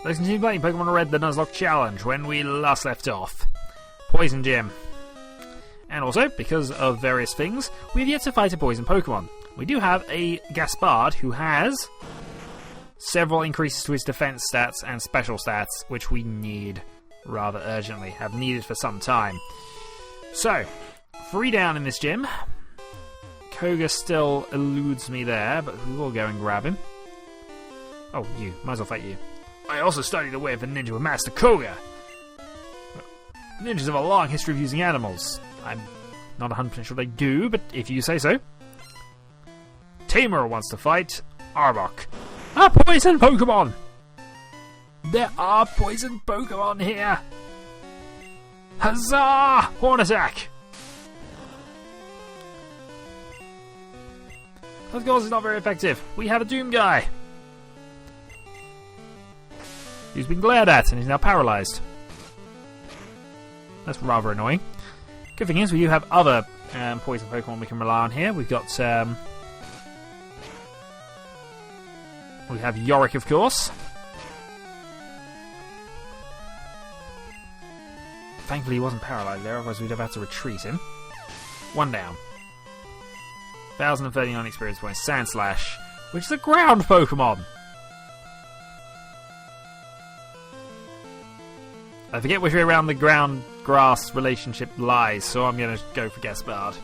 Let's continue playing Pokemon Red, the Nuzlocke Challenge, when we last left off. Poison Gym. And also, because of various things, we have yet to fight a poison Pokemon. We do have a Gaspard who has several increases to his defense stats and special stats, which we need rather urgently, have needed for some time. So, 3 down in this gym. Koga still eludes me there, but we will go and grab him. Oh, you. Might as well fight you. I also studied the way of a ninja with Master Koga. Ninjas have a long history of using animals. I'm not 100% sure they do, but if you say so. Tamer wants to fight Arbok. A poison Pokemon! There are poison Pokemon here! Huzzah! Horn attack! Of course, it's not very effective. We have a Doom guy. He's been glared at and he's now paralysed. That's rather annoying. Good thing is we do have other poison Pokemon we can rely on here. We've got we have Yorick, of course. Thankfully he wasn't paralysed there, otherwise we'd have had to retreat him. 1 down. 1,039 experience points. Sandslash, which is a ground Pokemon. I forget which way around the ground-grass relationship lies, so I'm going to go for Gaspard.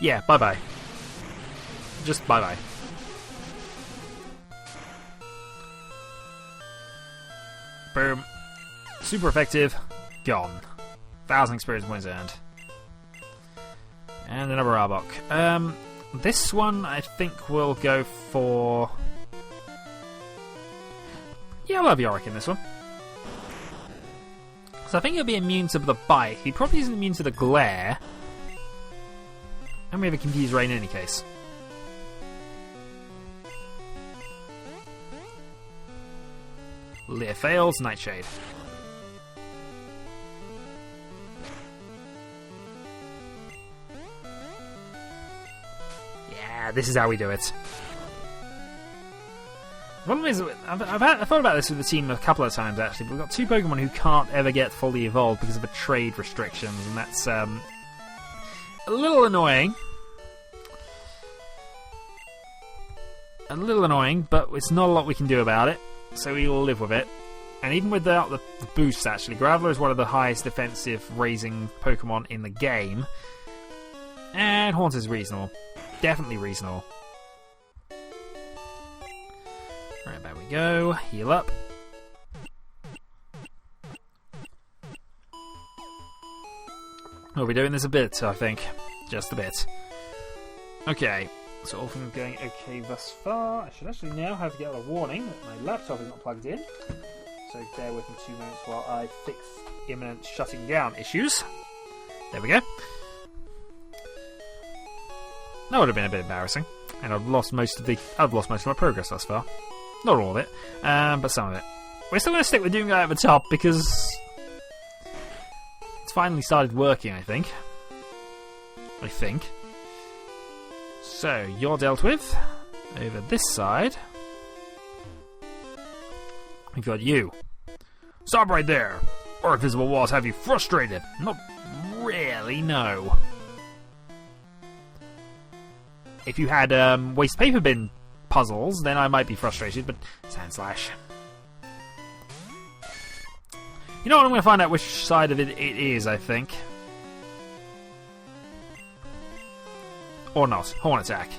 Yeah, bye-bye. Just bye-bye. Boom. Super effective. Gone. 1,000 experience points earned. And another Arbok. This one I think we'll go for... Yeah, I'll have Yorick in this one. So I think he'll be immune to the bite. He probably isn't immune to the glare. And we have a Confused Rain in any case. Leer fails, Nightshade. Yeah, this is how we do it. The problem is, I've thought about this with the team a couple of times actually, but we've got 2 Pokemon who can't ever get fully evolved because of the trade restrictions, and that's a little annoying. A little annoying, but it's not a lot we can do about it, so we will live with it. And even without the boosts, actually, Graveler is one of the highest defensive raising Pokemon in the game. And Haunt is reasonable. Definitely reasonable. Right, there we go. Heal up. We'll be doing this a bit, I think. Just a bit. Okay. So all things going okay thus far. I should actually now have to get a warning that my laptop is not plugged in. So bear with me 2 minutes while I fix imminent shutting down issues. There we go. That would have been a bit embarrassing, and I've lost most of my progress thus far. Not all of it, but some of it. We're still going to stick with Doom Guy at the top because it's finally started working. I think. So, you're dealt with. Over this side, we've got you. Stop right there! Or invisible walls have you frustrated? Not really, no. If you had waste paper bin puzzles, then I might be frustrated, but Sandslash. You know what, I'm going to find out which side of it is, I think. Or not. Horn attack.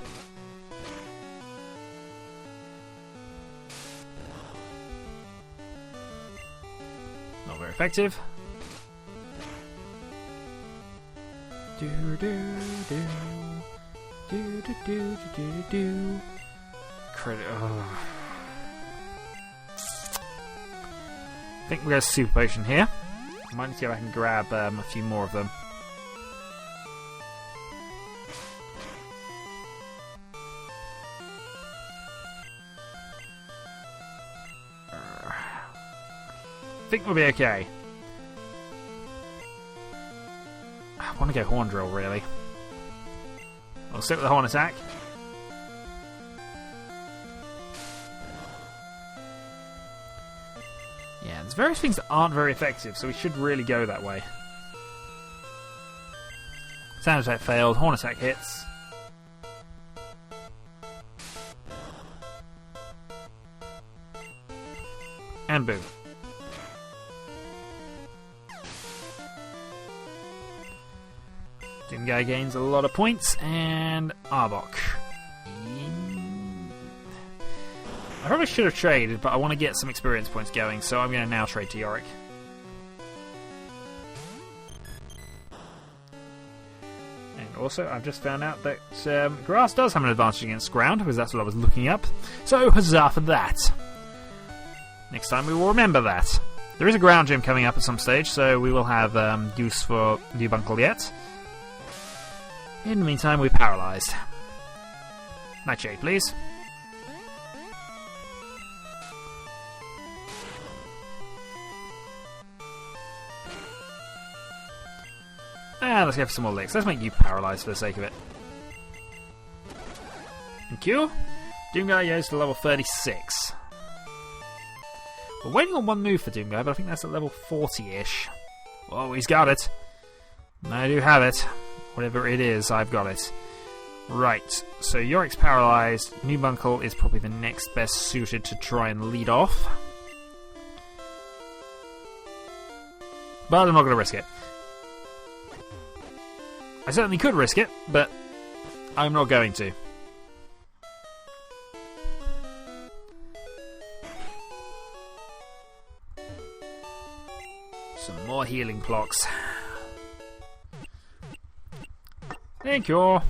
Not very effective. Do do do do do do do do. Credit. Oh. I think we got a super potion here. I might need to go back and grab a few more of them. I think we'll be okay. I want to go Horn Drill, really. I'll stick with the Horn attack. various things that aren't very effective, so we should really go that way. Sound attack failed, horn attack hits. And boom. Doomguy gains a lot of points, and Arbok. I probably should have traded, but I want to get some experience points going, so I'm going to now trade to Yorick. And also, I've just found out that grass does have an advantage against ground, because that's what I was looking up. So, huzzah for that! Next time we will remember that. There is a ground gym coming up at some stage, so we will have use for Nubuncle yet. In the meantime, we're paralysed. Nightshade, please. And let's go for some more licks. Let's make you paralysed for the sake of it. Thank you. Doomguy goes to level 36. We're waiting on one move for Doomguy, but I think that's at level 40-ish. Oh, he's got it. I do have it. Whatever it is, I've got it. Right, so Yorick's paralysed. Nubuncle is probably the next best suited to try and lead off. But I'm not going to risk it. I certainly could risk it, but I'm not going to. Some more healing blocks. Thank you.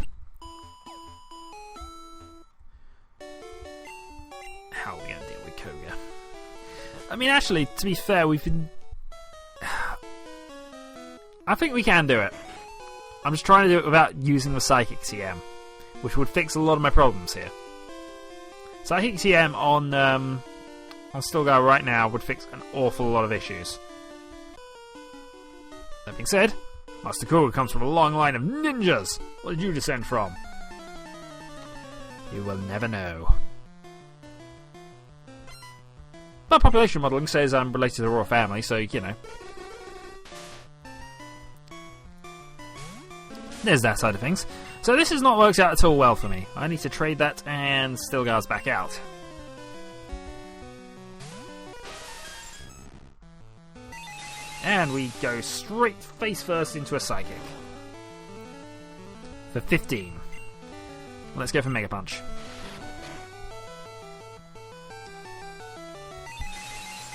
How are we going to deal with Koga? I mean, actually, to be fair, we've been... I think we can do it. I'm just trying to do it without using the Psychic TM, which would fix a lot of my problems here. Psychic TM on Stilgar right now would fix an awful lot of issues. That being said, Master Koga comes from a long line of ninjas. What did you descend from? You will never know. But population modelling says I'm related to the royal family, so, you know. There's that side of things. So this has not worked out at all well for me. I need to trade that and Stilgar's back out. And we go straight face first into a Psychic. For 15. Let's go for Mega Punch.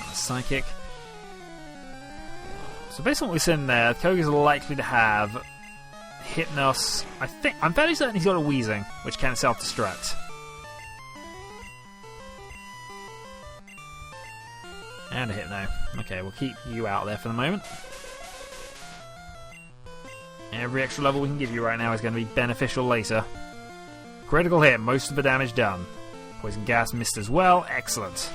A Psychic. So based on what we've seen there, Koga's likely to have Hypnos. I'm fairly certain he's got a Wheezing, which can self-destruct. And a Hypno. Okay, we'll keep you out there for the moment. Every extra level we can give you right now is going to be beneficial later. Critical hit, most of the damage done. Poison gas missed as well, excellent.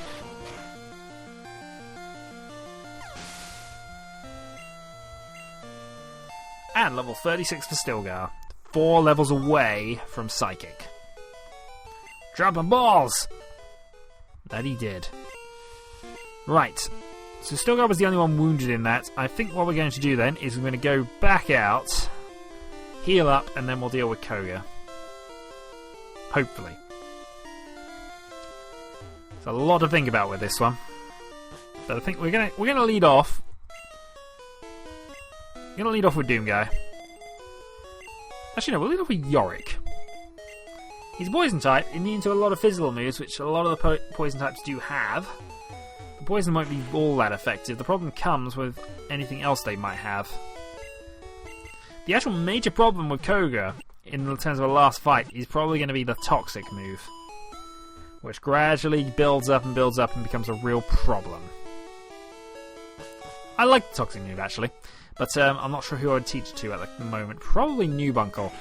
And level 36 for Stilgar. 4 levels away from Psychic. Dropping balls! That he did. Right. So Stilgar was the only one wounded in that. I think what we're going to do then is we're going to go back out, heal up, and then we'll deal with Koga. Hopefully. There's a lot to think about with this one. But I think we're gonna lead off. We're going to lead off with Doomguy. Actually, no, we'll lead off with Yorick. He's a poison type, immune to a lot of physical moves, which a lot of the poison types do have. The poison won't be all that effective. The problem comes with anything else they might have. The actual major problem with Koga, in terms of a last fight, is probably going to be the Toxic move, which gradually builds up and becomes a real problem. I like the Toxic move, actually. But I'm not sure who I'd teach it to at the moment. Probably Nubuncle.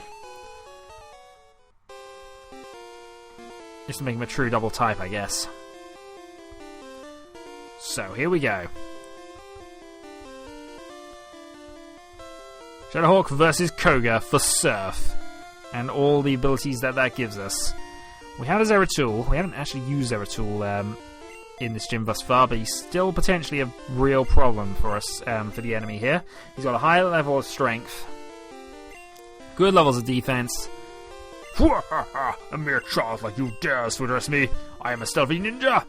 Just to make him a true double type, I guess. So, here we go. Shadowhawk versus Koga for Surf. And all the abilities that gives us. We have a Zeratul. We haven't actually used Zeratul in this gym thus far, but he's still potentially a real problem for us, for the enemy here. He's got a high level of strength, good levels of defense. A mere child like you dares to address me. I am a stealthy ninja.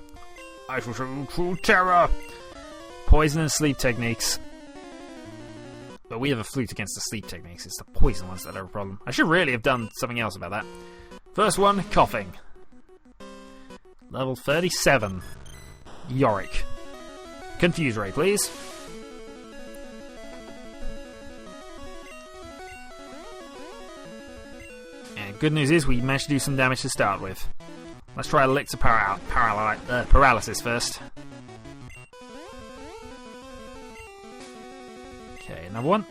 I shall show you true terror. Poison and sleep techniques. But we have a flute against the sleep techniques. It's the poison ones that are a problem. I should really have done something else about that. First one, coughing. Level 37. Yorick. Confuse ray, please. And good news is we managed to do some damage to start with. Let's try Elixir Paralysis first. Okay, another one.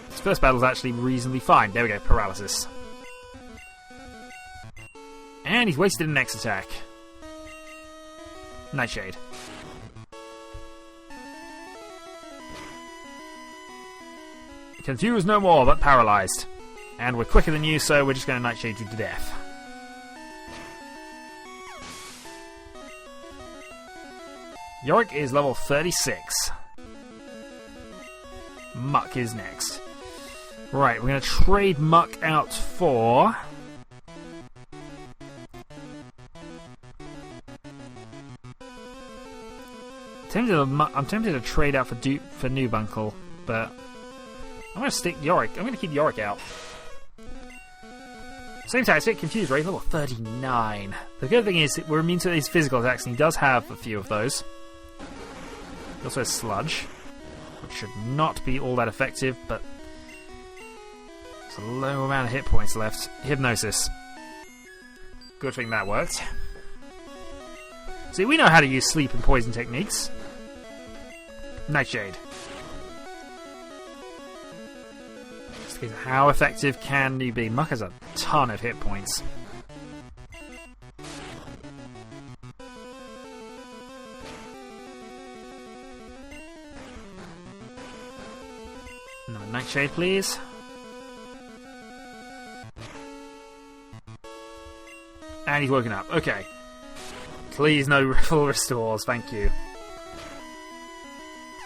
This first battle's actually reasonably fine. There we go, Paralysis. And he's wasted an X attack. Nightshade. Confused no more, but paralysed. And we're quicker than you, so we're just going to Nightshade you to death. Yorick is level 36. Muck is next. Right, we're going to trade Muck out for... I'm tempted to trade out for Nubuncle, but I'm going to stick Yorick. I'm going to keep Yorick out. Same tactic, Confuse Ray, level 39. The good thing is we're immune to these physical attacks, and he does have a few of those. He also has Sludge, which should not be all that effective, but there's a low amount of hit points left. Hypnosis. Good thing that worked. See, we know how to use sleep and poison techniques. Nightshade. How effective can you be? Muck has a ton of hit points. Another Nightshade, please. And he's woken up. Okay. Please no full restores, thank you.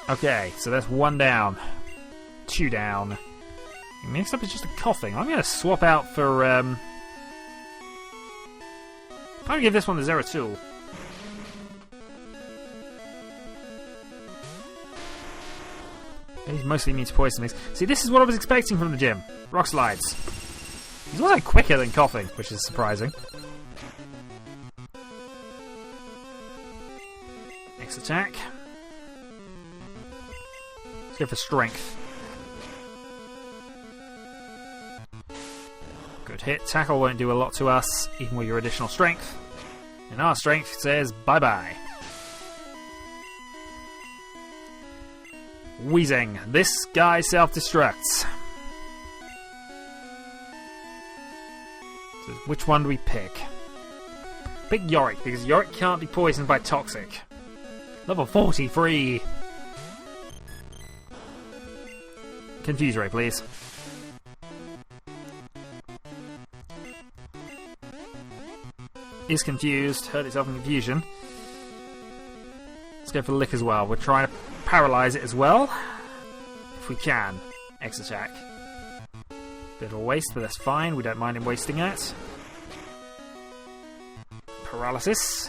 Okay, so that's one down. Two down. Next up is just a coughing. I'm going to swap out for... I'm going to give this one the Zeratul. He's mostly immune to poison mix. See, this is what I was expecting from the gym. Rock Slides. He's also quicker than coughing, which is surprising. Next attack. Let's go for strength. Good hit. Tackle won't do a lot to us, even with your additional strength. And our strength says bye-bye. Wheezing. This guy self-destructs. So which one do we pick? Pick Yorick, because Yorick can't be poisoned by Toxic. Level 43. Confuse Ray, please. Is confused, hurt itself in confusion. Let's go for Lick as well. We're trying to paralyze it as well. If we can. X attack. Bit of a waste, but that's fine. We don't mind him wasting that. Paralysis.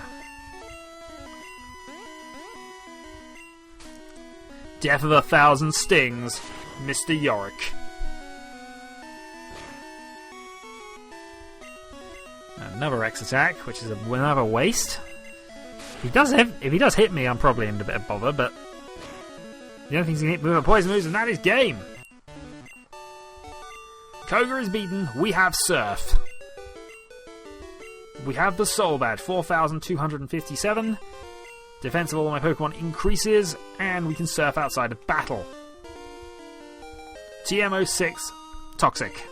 Death of 1,000 stings, Mr. Yorick. Another X attack, which is another waste. If he does hit me, I'm probably in a bit of bother, but the only thing he can hit with are poison moves, and that is game. Koga is beaten. We have Surf. We have the Soul Badge, 4,257. Defense of all my Pokemon increases, and we can surf outside of battle. TM06, Toxic.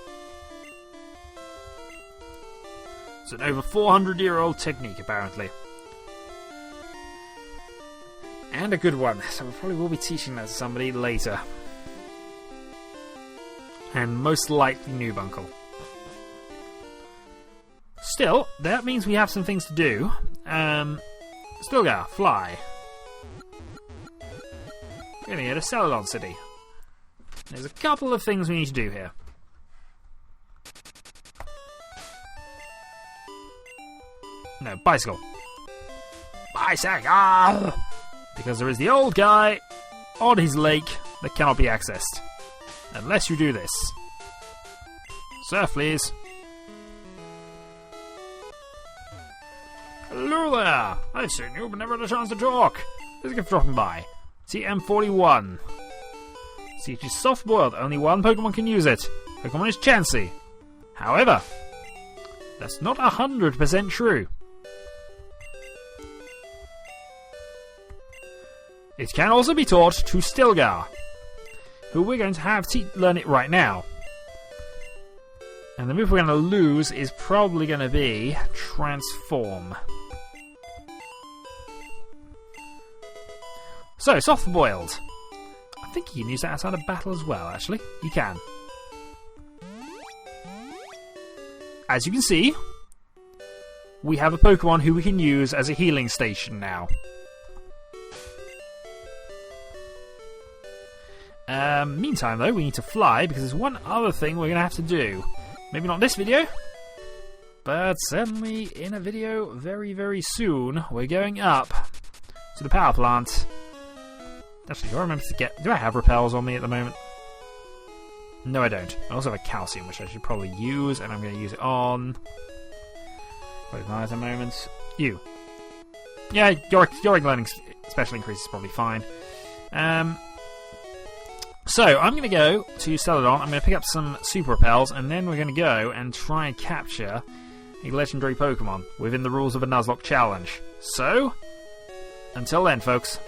It's an over 400-year-old technique, apparently. And a good one, so we probably will be teaching that to somebody later. And most likely Nubuncle. Still, that means we have some things to do. Stilgar, fly. We're going to go to Celadon City. There's a couple of things we need to do here. No, bicycle. Bicycle! Because there is the old guy on his lake that cannot be accessed. Unless you do this. Surf, please. Hello there! I've seen you, but never had a chance to talk. There's a gift dropping by. TM41. See, it is soft-boiled. Only one Pokemon can use it. Pokemon is Chansey. However, that's not 100% true. It can also be taught to Stilgar, who we're going to have learn it right now. And the move we're going to lose is probably going to be Transform. So, soft-boiled. I think you can use that outside of battle as well, actually. You can. As you can see, we have a Pokemon who we can use as a healing station now. Meantime, though, we need to fly, because there's one other thing we're going to have to do. Maybe not this video, but certainly in a video very, very soon, we're going up to the power plant. Actually, do I remember to get... Do I have repels on me at the moment? No, I don't. I also have a calcium, which I should probably use, and I'm going to use it on... Wait a moment. You. Yeah, your learning special increase is probably fine. So, I'm going to go to Celadon, I'm going to pick up some Super Repels, and then we're going to go and try and capture a legendary Pokemon within the rules of a Nuzlocke challenge. So, until then, folks.